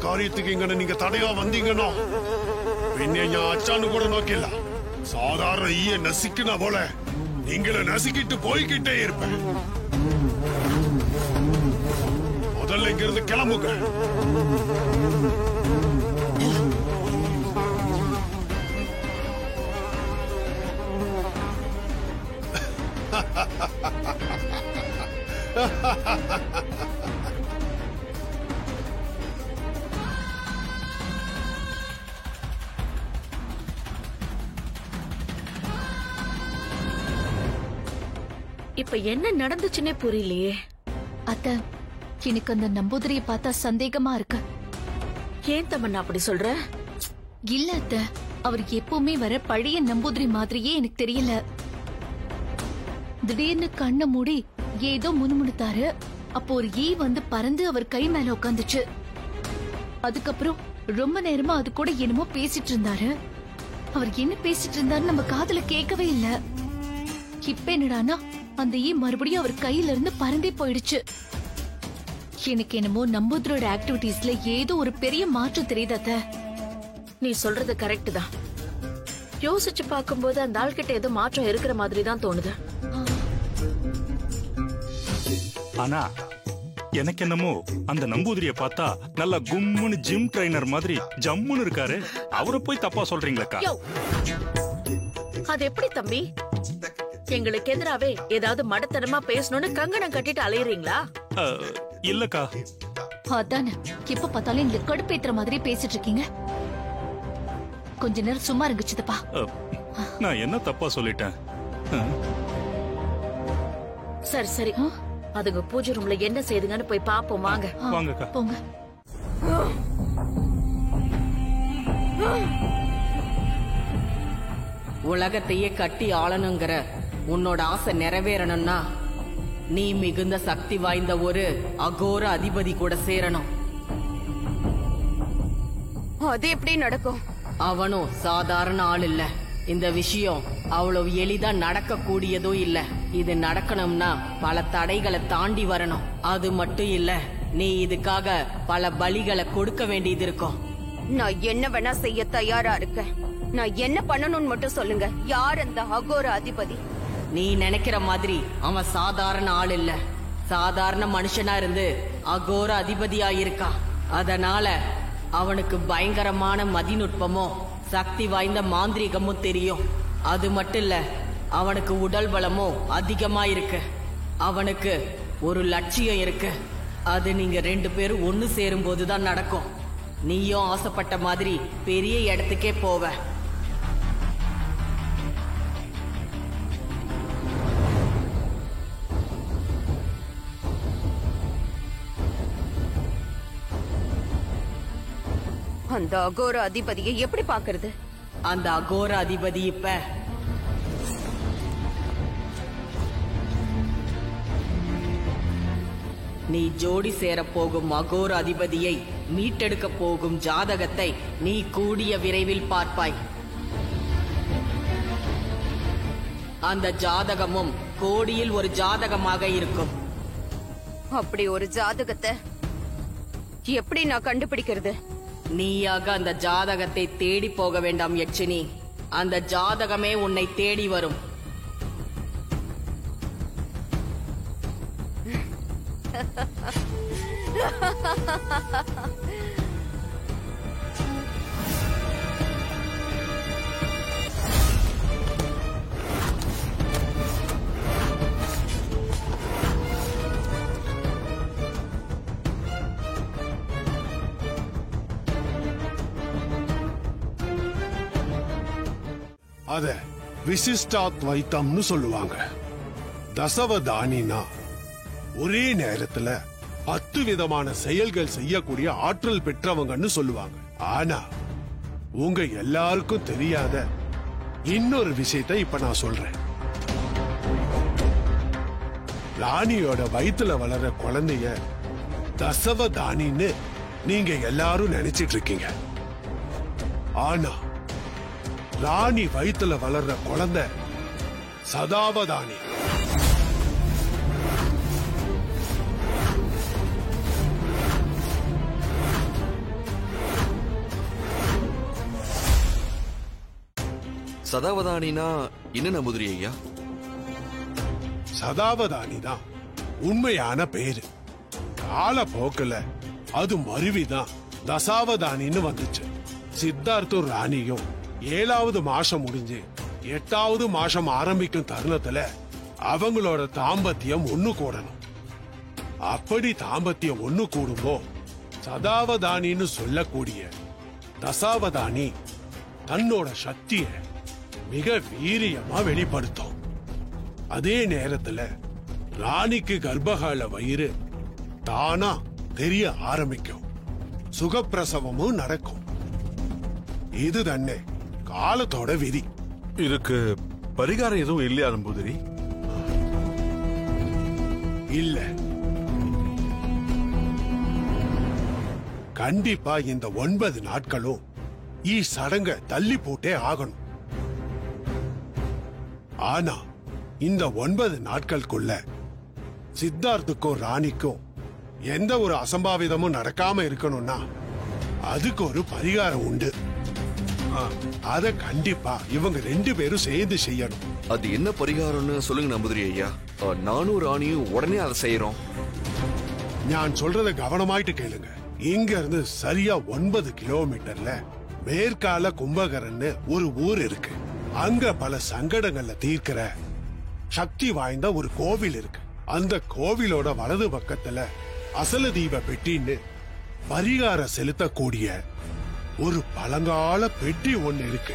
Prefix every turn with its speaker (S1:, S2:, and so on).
S1: കാര്യത്തിക്ക് ഇങ്ങനെ നീങ്ക തടയാ വന്നീങ്ങന്നോ പിന്നെ ഞാൻ അച്ഛാന്ന് കൂടെ നോക്കില്ല സാധാരണ ഈ നസിക്കുന്ന പോലെ നിങ്ങളെ നസിക്കിട്ട് പോയിക്കിട്ടേ ഇരുപ്പ முதல்ல இங்கிருந்து கிளம்புங்க
S2: இப்ப என்ன நடந்துச்சுன்னே புரியலையே.
S3: அத்த, எனக்கு அந்த நம்பூதிரியை பார்த்தா சந்தேகமா இருக்கு.
S2: ஏன் தமன்னா அப்படி சொல்ற?
S3: இல்ல அத்த, அவர் எப்பவுமே வர பழைய நம்பூதிரி மாதிரியே எனக்கு தெரியல. திடீர்னு கண்ணை மூடி ஏதோ முணுமுணுத்தாரு. அப்போ ஒரு ஈ வந்து பறந்து அவர் கை மேல உட்காந்துச்சு. அதுக்கப்புறம் ரொம்ப நேரமா அது கூட என்னமோ பேசிட்டு இருந்தாரு. அவர் என்ன பேசிட்டு இருந்தாரு நம்ம காதுல கேட்கவே இல்ல. இப்ப என்னடானா அந்த ஈ மறுபடியும் அவர் கையில இருந்து பறந்தே போயிடுச்சு. எனக்கு என்னமோ நம்பூதிரியோட ஆக்டிவிட்டீஸ்ல ஏதோ ஒரு பெரிய மாற்றம் தெரியுது அத்த.
S2: நீ சொல்றது கரெக்ட் தான். யோசிச்சு பார்க்கும்போது அந்த ஆள்கிட்ட ஏதோ மாற்றம் இருக்கிற மாதிரி தான் தோணுது.
S4: ஆனா எனக்கு என்னமோ அந்த நம்பூதிரிய பார்த்தா நல்ல கும்முன்னு ஜிம் ட்ரைனர் மாதிரி ஜம்முன்னு இருக்காரு. அவரை போய் தப்பா சொல்றீங்களா?
S2: அது எப்படி தம்பி? எங்களுக்கு எதிராவே ஏதாவது மடத்தனமா பேசணும்னு கங்கணம் கட்டிட்டு அலையறீங்களா?
S4: இல்லக்கா.
S3: அதானே இப்ப பார்த்தாலும் எங்களுக்கு கடுப்பேத்துற மாதிரி பேசிட்டு இருக்கீங்க. கொஞ்ச நேரம் சும்மா இருங்க சித்தப்பா.
S4: நான் என்ன தப்பா சொல்லிட்டேன்?
S2: சரி சரி, அதுங்க பூஜை ரூம்ல என்ன செய்துங்கன்னு போய் பாப்போம். வாங்க
S4: வாங்கக்கா
S3: போங்க.
S5: உலகத்தையே கட்டி ஆளணுங்கிற உன்னோட ஆசை நிறைவேறணும்னா நீ மிகுந்த சக்தி வாய்ந்த ஒரு அகோர அதிபதி கூட சேரணும்.
S6: அது எப்படி நடக்கும்?
S5: அவனும் சாதாரண ஆள் இல்ல. இந்த விஷயம் அவ்வளவு எளிதா நடக்க கூடியதும் இல்ல. இது நடக்கணும்னா பல தடைகளை தாண்டி வரணும். அது மட்டும் இல்ல, நீ இதுக்காக பல பலிகளை கொடுக்க வேண்டியது இருக்கும்.
S6: நான் என்ன வேணா செய்ய தயாரா இருக்கேன். நான் என்ன பண்ணணும்னு மட்டும் சொல்லுங்க. யார் அந்த அகோர அதிபதி?
S5: நீ நினைக்கிற மாதிரி அவன் சாதாரண ஆள் இல்ல. சாதாரண மனுஷனா இருந்து அகோர அதிபதியா இருக்கா. அதனால அவனுக்கு பயங்கரமான மதிநுட்பமும் சக்தி வாய்ந்த மாந்திரிகமும் தெரியும். அது மட்டும் இல்ல, அவனுக்கு உடல் பலமும் அதிகமா இருக்கு. அவனுக்கு ஒரு லட்சியம் இருக்கு. அது நீங்க 2 பேரும் ஒன்னு சேரும் போதுதான் நடக்கும். நீயும் ஆசைப்பட்ட மாதிரி பெரிய இடத்துக்கே போவ.
S6: அந்த அகோர அதிபதியை எப்படி பாக்குறது?
S5: அந்த அகோர அதிபதி இப்ப நீ ஜோடி சேர போகும் அகோர அதிபதியை மீட்டெடுக்க போகும் ஜாதகத்தை நீ கூடிய விரைவில் பார்ப்பாய். அந்த ஜாதகமும் கோடியில் ஒரு ஜாதகமாக இருக்கும்.
S6: அப்படி ஒரு ஜாதகத்தை எப்படி நான் கண்டுபிடிக்கிறது?
S5: நீயாக அந்த ஜாதகத்தை தேடி போக வேண்டாம் யட்சினி. அந்த ஜாதகமே உன்னை தேடி வரும்.
S1: அத விசிஷ்டாத்வைத்தம்னு சொல்லுவாங்க. தசவதானினா ஒரே நேரத்துல 10 விதமான செயல்கள் செய்யக்கூடிய ஆற்றல் பெற்றவங்கன்னு சொல்லுவாங்க. ஆனா உங்க எல்லாருக்கும் தெரியாத இன்னொரு விஷயத்தை இப்ப நான் சொல்றேன். ராணியோட வயித்துல வளர குழந்தைய தசவதானின்னு நீங்க எல்லாரும் நினைச்சிட்டு இருக்கீங்க. ஆனா ராணி வயித்துல வளர்ற குழந்தை சதாவதானி.
S7: சதாவதானினா என்ன நம்பூதிரி ஐயா?
S1: சதாவதானி தான் உண்மையான பேரு. காலப்போக்குல அது மருவிதான் தசாவதானின்னு வந்துச்சு. சித்தார்த்தும் ராணியும் 7வது மாசம் முடிஞ்சு 8வது மாசம் ஆரம்பிக்கும் தருணத்துல அவங்களோட தாம்பத்தியம் ஒண்ணு கூடணும். அப்படி தாம்பத்தியம் ஒண்ணு கூடும்போ சதாவதானின்னு சொல்லக்கூடிய தசாவதானி தன்னோட சக்திய மிக வீரியமா வெளிப்படுத்தும். அதே நேரத்துல ராணிக்கு கர்ப்பகால வயிறு தானா தெரிய ஆரம்பிக்கும். சுகப்பிரசவமும் நடக்கும். இது தன்னை காலத்தோட விதி.
S8: இதுக்கு பரிகாரம் எதுவும் இல்லையா நம்பூதிரி?
S1: இல்ல, கண்டிப்பா இந்த 9 நாட்களும் சடங்க தள்ளி போட்டே ஆகணும். ஆனா இந்த 9 நாட்களுக்குள்ள சித்தார்த்துக்கும் ராணிக்கும் எந்த ஒரு அசம்பாவிதமும் நடக்காம இருக்கணும்னா அதுக்கு ஒரு பரிகாரம் உண்டு. அத கண்டிப்பா இவங்க 2 பேரும் சேர்ந்து செய்யணும்.
S7: அது என்ன பரிகாரம்னு சொல்லுங்க நம்பூதிரி ஐயா. நானும் ராணியும் உடனே அதை செய்யறோம்.
S1: நான் சொல்றத கவனமாயிட்டு கேளுங்க. இங்க இருந்து சரியா 9 கிலோமீட்டர்ல மேற்கால கும்பகரன்னு ஒரு ஊர் இருக்கு. அங்க பல சங்கடங்கள்ல தீர்க்கிற சக்தி வாய்ந்த ஒரு கோவில் இருக்கு. அந்த கோவிலோட வலது பக்கத்துல அசல தீப பெட்டின்னு பரிகாரம் செலுத்தக்கூடிய ஒரு பழங்கால பெட்டி ஒண்ணு இருக்கு.